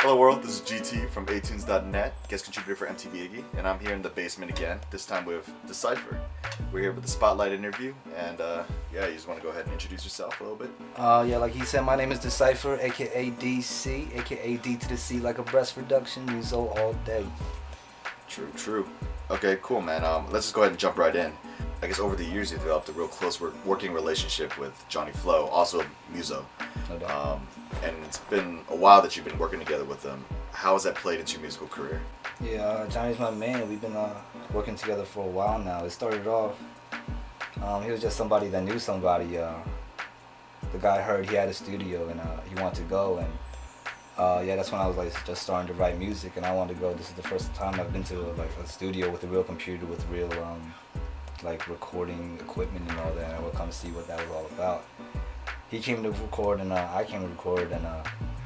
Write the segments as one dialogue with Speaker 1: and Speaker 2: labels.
Speaker 1: Hello world, this is GT from atunes.net, guest contributor for MTV Iggy, and I'm here in the basement again, this time with Decipher. We're here with the Spotlight interview, and you just want to go ahead and introduce yourself a little bit?
Speaker 2: Like he said, my name is Decipher, aka DC, aka D to the C, like a breast reduction, Muso all day.
Speaker 1: True. Okay, cool, man. Let's just go ahead and jump right in. I guess over the years you've developed a real close working relationship with Johnnyphlo, also Muso.
Speaker 2: No doubt.
Speaker 1: And it's been a while that you've been working together with them. How has that played into your musical career?
Speaker 2: Yeah, Johnny's my man. We've been working together for a while now. It started off, he was just somebody that knew somebody. The guy heard he had a studio and he wanted to go, and that's when I was like just starting to write music, and I wanted to go. This is the first time I've been to like a studio with a real computer, with real like recording equipment and all that, and I would come see what that was all about. He came to record and I came to record, and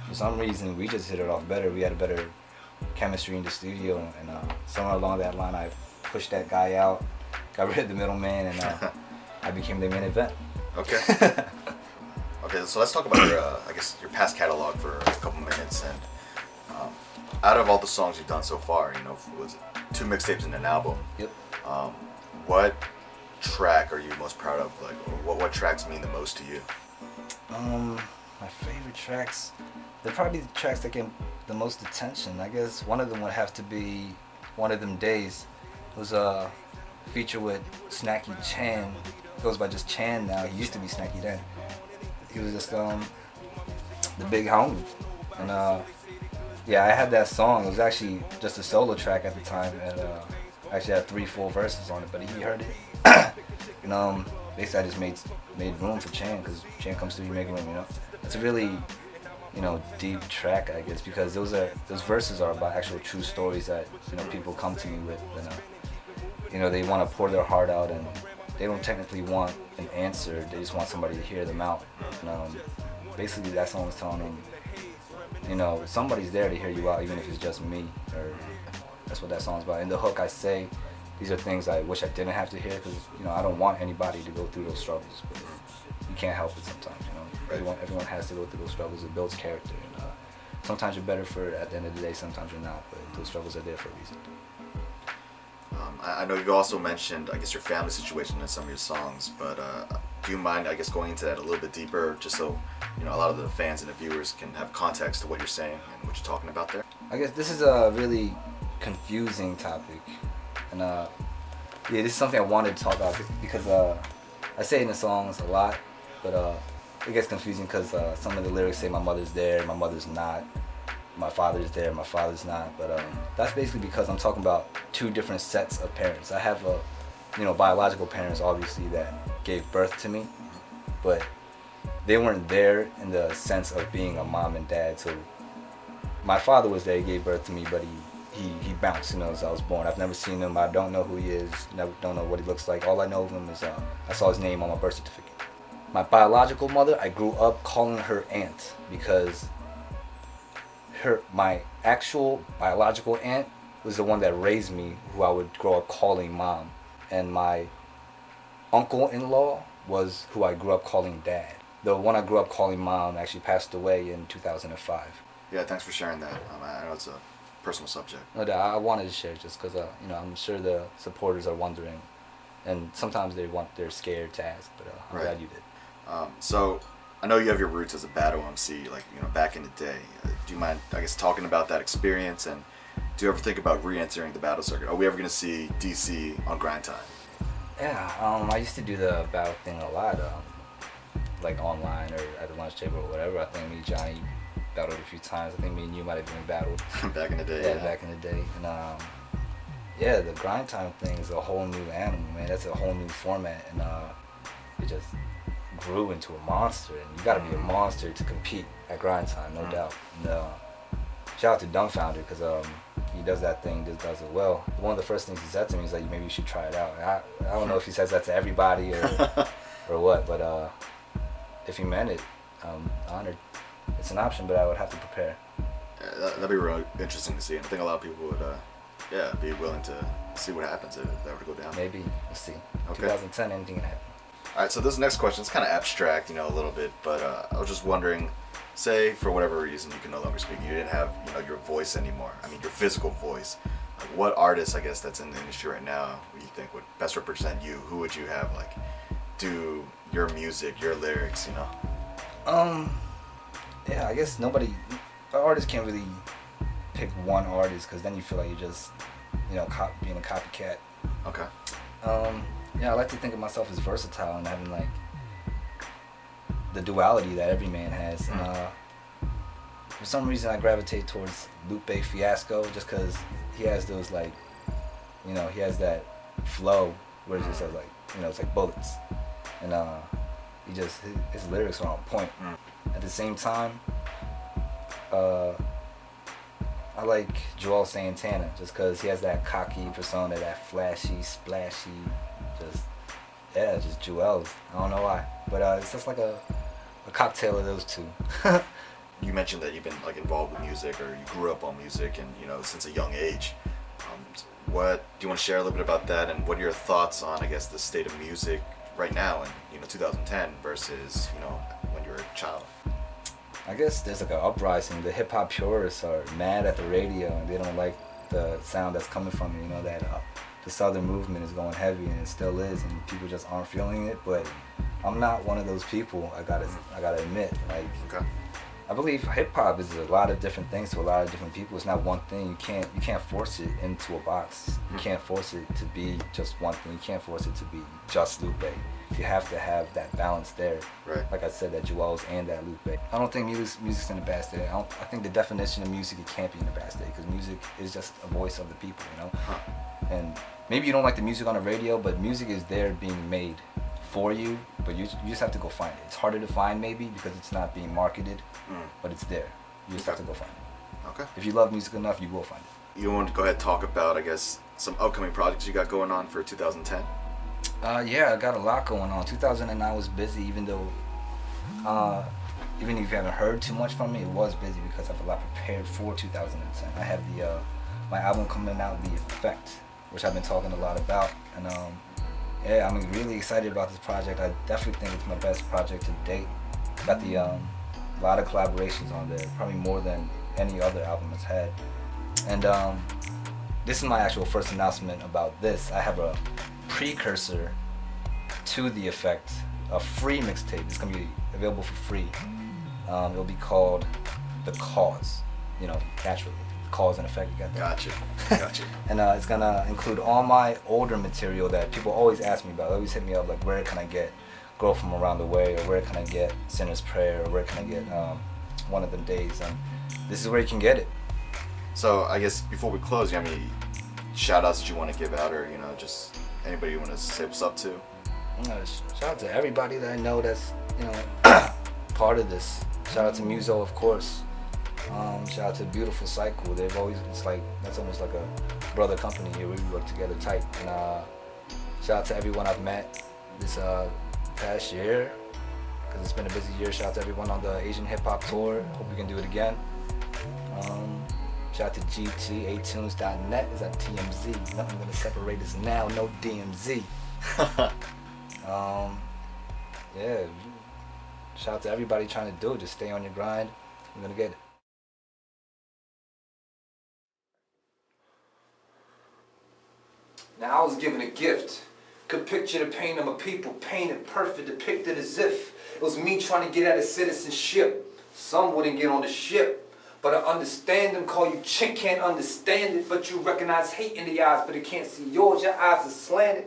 Speaker 2: for some reason we just hit it off better. We had a better chemistry in the studio, and somewhere along that line I pushed that guy out, got rid of the middleman, and I became the main event.
Speaker 1: Okay. Okay, so let's talk about your past catalog for a couple minutes. And out of all the songs you've done so far, was it 2 mixtapes and an album?
Speaker 2: Yep.
Speaker 1: What track are you most proud of? Like, what tracks mean the most to you?
Speaker 2: My favorite tracks, they're probably the tracks that get the most attention. I guess one of them would have to be One of Them Days. It was a feature with Snacky Chan. He goes by just Chan now. He used to be Snacky then. He was just the big homie. And I had that song. It was actually just a solo track at the time, and actually had 3 full verses on it, but he heard it. And basically I just made room for Chan, because Chan comes through, you make room, It's a really, deep track, I guess, because those verses are about actual true stories that, people come to me with, and, they want to pour their heart out, and they don't technically want an answer, they just want somebody to hear them out. And basically that song was telling them, somebody's there to hear you out, even if it's just me, or that's what that song's about. In the hook I say, these are things I wish I didn't have to hear, because I don't want anybody to go through those struggles, but you can't help it sometimes. Everyone has to go through those struggles. It builds character, and sometimes you're better for it at the end of the day, sometimes you're not, but those struggles are there for a reason.
Speaker 1: I know you also mentioned, your family situation in some of your songs, but do you mind, going into that a little bit deeper, just so, a lot of the fans and the viewers can have context to what you're saying and what you're talking about there?
Speaker 2: I guess this is a really confusing topic, and this is something I wanted to talk about, because I say it in the songs a lot, but it gets confusing because some of the lyrics say my mother's there, my mother's not, my father's there, my father's not, but that's basically because I'm talking about 2 different sets of parents. I have biological parents, obviously, that gave birth to me, but they weren't there in the sense of being a mom and dad. So my father was there, he gave birth to me, but he bounced, as I was born. I've never seen him, I don't know who he is, don't know what he looks like. All I know of him is I saw his name on my birth certificate. My biological mother, I grew up calling her aunt, because my actual biological aunt was the one that raised me, who I would grow up calling mom. And my uncle-in-law was who I grew up calling dad. The one I grew up calling mom actually passed away in 2005.
Speaker 1: Yeah, thanks for sharing that. I know it's a personal subject.
Speaker 2: No doubt, I wanted to share just because, I'm sure the supporters are wondering. And sometimes they're scared to ask, but I'm glad you did.
Speaker 1: So, I know you have your roots as a battle MC, back in the day. Do you mind, talking about that experience, and do you ever think about re-entering the battle circuit? Are we ever going to see DC on Grind Time?
Speaker 2: Yeah, I used to do the battle thing a lot, like online or at the lunch table or whatever. I think me and Johnny battled a few times. I think me and you might have been battled.
Speaker 1: Back in the day.
Speaker 2: Yeah, back in the day. And the Grind Time thing is a whole new animal, man. That's a whole new format, and it just grew into a monster, and you gotta be a monster to compete at Grind Time, no doubt. And shout out to Dumbfounder, because he does that thing, just does it well. One of the first things he said to me is like, maybe you should try it out. I don't know if he says that to everybody or what, but if he meant it, I'm honored. It's an option, but I would have to prepare.
Speaker 1: Yeah, that'd be really interesting to see, and I think a lot of people would be willing to see what happens if that were to go down.
Speaker 2: Maybe, we'll see.
Speaker 1: Okay.
Speaker 2: 2010, anything can happen.
Speaker 1: All right, so this next question is kind of abstract, a little bit, but I was just wondering, say for whatever reason you can no longer speak, you didn't have, you know, your voice anymore. I mean, your physical voice. Like, what artist, I guess, that's in the industry right now, you think would best represent you? Who would you have like do your music, your lyrics? You know.
Speaker 2: Yeah, I guess nobody, an artist can't really pick one artist because then you feel like you're just, you know, being a copycat.
Speaker 1: Okay.
Speaker 2: Yeah, I like to think of myself as versatile and having like the duality that every man has. And for some reason, I gravitate towards Lupe Fiasco just because he has those like, you know, he has that flow where it's just like, you know, it's like bullets, and he just his lyrics are on point. At the same time, I like Joel Santana just because he has that cocky persona, that flashy, splashy, just Joel's. I don't know why, but it's just like a cocktail of those two.
Speaker 1: You mentioned that you've been like involved with music, or you grew up on music, and you know, since a young age. What do you want to share a little bit about that, and what are your thoughts on, I guess, the state of music right now in, you know, 2010 versus, you know, when you were a child?
Speaker 2: I guess there's like an uprising. The hip hop purists are mad at the radio and they don't like the sound that's coming from it. You know that the Southern movement is going heavy, and it still is, and people just aren't feeling it. But I'm not one of those people. I gotta admit, like,
Speaker 1: Okay.
Speaker 2: I believe hip hop is a lot of different things to a lot of different people. It's not one thing. You can't force it into a box. You can't force it to be just one thing. You can't force it to be just Lupe. You have to have that balance there.
Speaker 1: Right.
Speaker 2: Like I said, that Joel's and that Lupe. I don't think music's in a bad state. I think the definition of music, it can't be in a bad state, because music is just a voice of the people, you know? And maybe you don't like the music on the radio, but music is there being made for you, but you just have to go find it. It's harder to find maybe because it's not being marketed, but it's there. You just have to go find it.
Speaker 1: Okay.
Speaker 2: If you love music enough, you will find it.
Speaker 1: You want to go ahead and talk about, I guess, some upcoming projects you got going on for 2010?
Speaker 2: Yeah, I got a lot going on. 2009 was busy, even though, even if you haven't heard too much from me, it was busy because I have a lot prepared for 2010. I have my album coming out, The Effect, which I've been talking a lot about, and yeah, I'm really excited about this project. I definitely think it's my best project to date. Got the a lot of collaborations on there, probably more than any other album has had. And this is my actual first announcement about this. I have a precursor to The Effect, a free mixtape. It's gonna be available for free. It'll be called The Cause. You know, naturally, Cause and Effect. You got that?
Speaker 1: Gotcha.
Speaker 2: And it's gonna include all my older material that people always ask me about. They always hit me up like, where can I get Girl From Around the Way, or where can I get Sinner's Prayer, or where can I get One of Them Days? And this is where you can get it.
Speaker 1: So I guess before we close, you have any shout outs that you want to give out, or, you know, just anybody you want to say what's up to?
Speaker 2: Shout out to everybody that I know that's, you know, part of this. Shout out to Muso, of course. Shout out to Beautiful Cycle. They've always, it's like, that's almost like a brother company here. We work together tight. And shout out to everyone I've met this past year, because it's been a busy year. Shout out to everyone on the Asian Hip Hop Tour. Hope we can do it again. Shout out to GTAtunes.net. Is at TMZ. Nothing gonna separate us now. No DMZ. Yeah. Shout out to everybody trying to do it. Just stay on your grind. We're gonna get it.
Speaker 3: Now I was given a gift. Could picture the pain of my people, painted perfect, depicted as if it was me trying to get out of citizenship. Some wouldn't get on the ship. But I understand them, call you chick, can't understand it. But you recognize hate in the eyes, but it can't see yours, your eyes are slanted.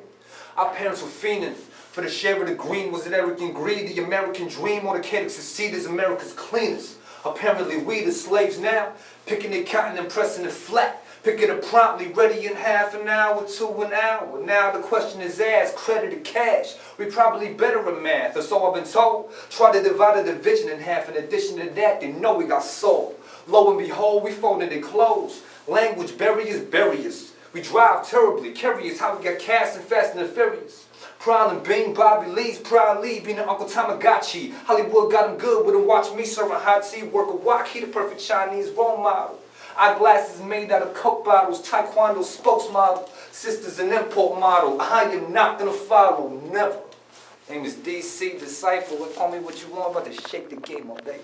Speaker 3: Our parents were fiending for the share of the green. Was it arrogant greed, the American dream, or the kid to succeed as America's cleaners? Apparently we the slaves now, picking the cotton and pressing it flat. Pick it up promptly, ready in half an hour to an hour. Now the question is asked, credit or cash? We probably better at math, or so I've been told. Try to divide the division in half. In addition to that, they know we got sold. Lo and behold, we folded it closed. Language barriers bury us. We drive terribly, curious how we got cast and fast and furious. Prowling Bing, Bobby Lee's proudly being an Uncle Tamagotchi. Hollywood got him good with him. Watch me serving hot tea, work a walk. He the perfect Chinese role model. Eyeglasses made out of Coke bottles, Taekwondo spokesmodel, sisters an import model. I am not gonna follow, never. Name is DC Decipher. Call me what you want, about to shake the game, my baby.